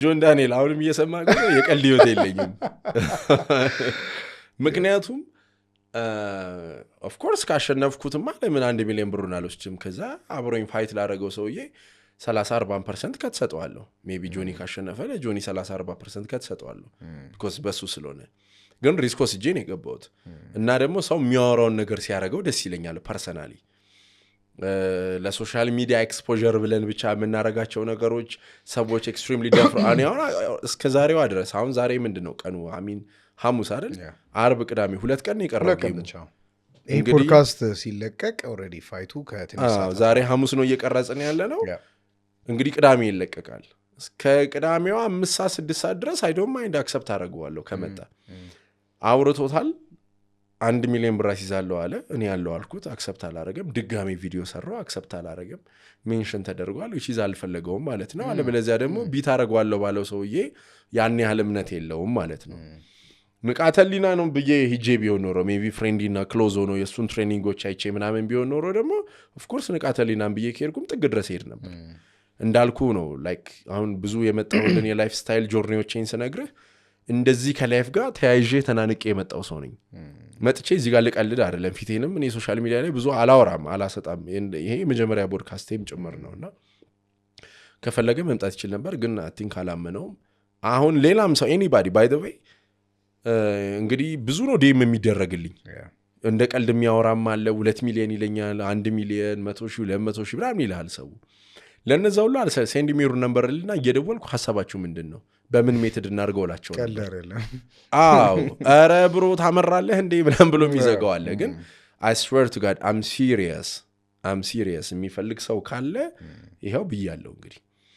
ጆን ዳንኤል አሁንም እየሰማ የቀልድ ህይወት የለኝም ምክንያቱም ኦፍኮርስ ካሸነፍኩትማ ለምን 1 ሚሊዮን ብሩን አልወስድም ከዛ አብሮኝ ፋይት ላደረገው ሰውዬ 30-40% ከተሰጠዋለሁ ሜቢ ጆኒ ካሸነፈ ለጆኒ 30-40% ከተሰጠዋለሁ ቢኮዝ በሱ ስለሆነ ግን ሪስኮስ እጄ ነው የገባሁት እና ደግሞ ሰው የሚያወራውን ነገር ሲያደርገው ደስ ይለኛል ፐርሰናሊ ለሶሻል ሚዲያ ኤክስፖዠር ብለን ብቻ የምናደርጋቸው ነገሮች ሰዎች ኤክስትሪምሊ ደፍሮ አሁን እስከ ዛሬዋ ድረስ አሁን ዛሬ ምንድነው ቀኑ አሚን ሐሙስ አይደል አርብ ቅዳሜ 2 ቀን ይቀርባል ይሄ ፖድካስት ሲለቀቅ ኦሬዲ ፋይቱ ከትንሽ ዛሬ ሐሙስ ነው እየቀረጽን ያለ ነው እንግዲህ ቅዳሜ ይለቀቃል እስከ ቅዳሜዋ 5-6 ድረስ አይ ዶንት ማይንድ አክሰፕት አደርገዋለሁ ከመጣ አውርቶታል 1 ሚሊዮን ብር ይዛለው አለ እኔ ያለው አልኩት አክሰፕት አላረገም ድጋሚ ቪዲዮ ሰራው አክሰፕት አላረገም ሜንሽን ተደርጓል እሺ አልፈለገውም ማለት ነው አለ በለዚያ ደግሞ ቢት አረጋዋለሁ ባለው ሰውዬ ያን ያህል እምነት የለውም ማለት ነው ንቃተሊና ነው ብዬ ሂጄ ቢሆን ኖሮ ሜቢ ፍሬንዲና ክሎዝ ሆኖ የሱን ትሬኒንጎች አይቼ ምናምን ቢሆን ኖሮ ደግሞ ኦፍ ኮርስ ንቃተሊናን ብዬ ከሄድኩም ጥግ ድረስ ሄድ ነበር እንዳልኩ ነው ላይክ አሁን ብዙ የመጣውልን የላይፍ ስታይል ጆርኒዎችን ስነግርህ እንደዚህ ከላይፍ ጋር ተያይዤ ተናንቄ የመጣው ሰው ነኝ መጥቼ እዚህ ጋር ልቀልድ አይደለም ፊቴንም እኔ ሶሻል ሚዲያ ላይ ብዙ አላወራም አላሰጣም ይሄ የመጀመሪያ ፖድካስቴም ጭምር ነውና ከፈለገ መምጣት ይችል ነበር ግን አይ ቲንክ አላመነውም አሁን ሌላም ሰው ኤኒባዲ ባይ ዘ ዌይ እንግዲህ ብዙ ነው ዴም የሚደረግልኝ እንደ ቀልድ የሚያወራም አለ 2 ሚሊዮን ይለኛል 1 ሚሊዮን 100,000 200,000 ብራም ይላል ሰው ለነዛ ሁሉ አለ ሴንድ ሚሩ ነምበርልና እየደወልኩ ሐሳባችሁ ምንድነው በምን ሜትድ እናርገውላቸው ቀላል አይደለም አዎ አረ ብሮ ታመራለህ እንዴ ብለን ብሎ የሚዘጋው አለ ግን I swear to God I'm serious የሚፈልግ ሰው ካለ ይሄው ብያለሁ እንግዲህ